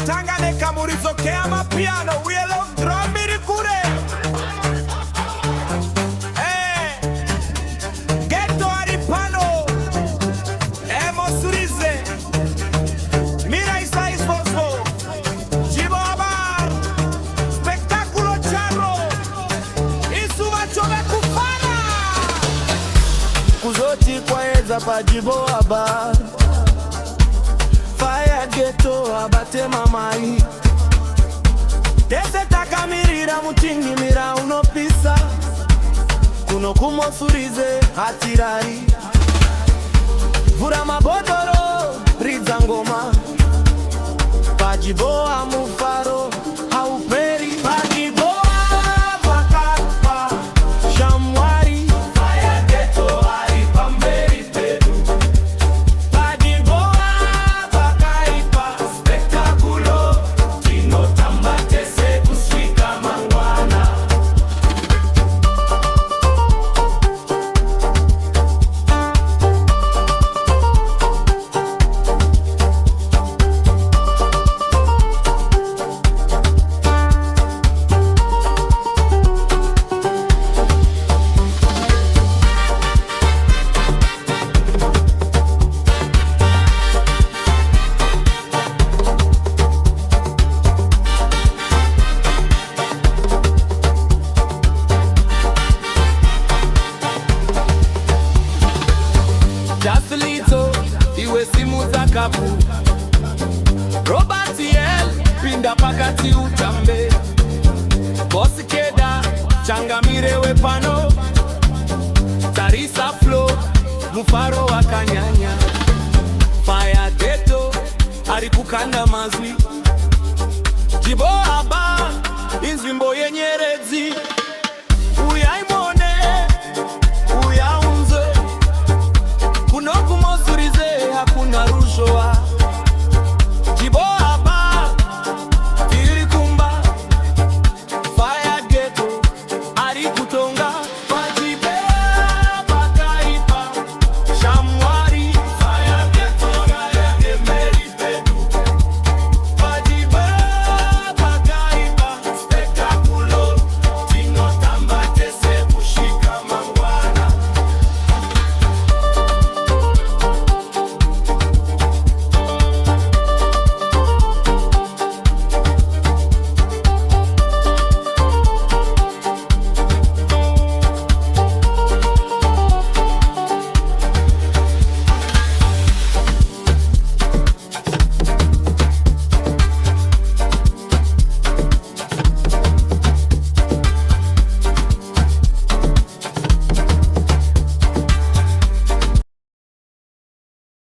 tangane kamurizokea mapiano Uyelo drum iri kure Ghetto aripano Mossurize Mira isa isfosfo Djiboa bar Spectaculo charro Isuva chove kufana Kuzoti kwa eza pa Djiboa bar Fire ghetto abate mamai Tese takamirira mutingi mira unopisa Kuno Mossurize hatirari Vura mabodoro riza ngoma Pa Djiboa mufaro hauperi Pa Djiboa vakapa shamwari Fire ghetto haripamberi pedu Pa Djiboa vakaipa spectaculo Tino tambatese kuswika mangwana Jasilito, iwe simu za kapu Robert L, pinda pakati utambe Bosi Keda, changamire wepano Tarisa flow, mufaro wa kanyanya Fire ghetto, harikukanda mazwi Djiboa bar, inzwimbo yenye rezi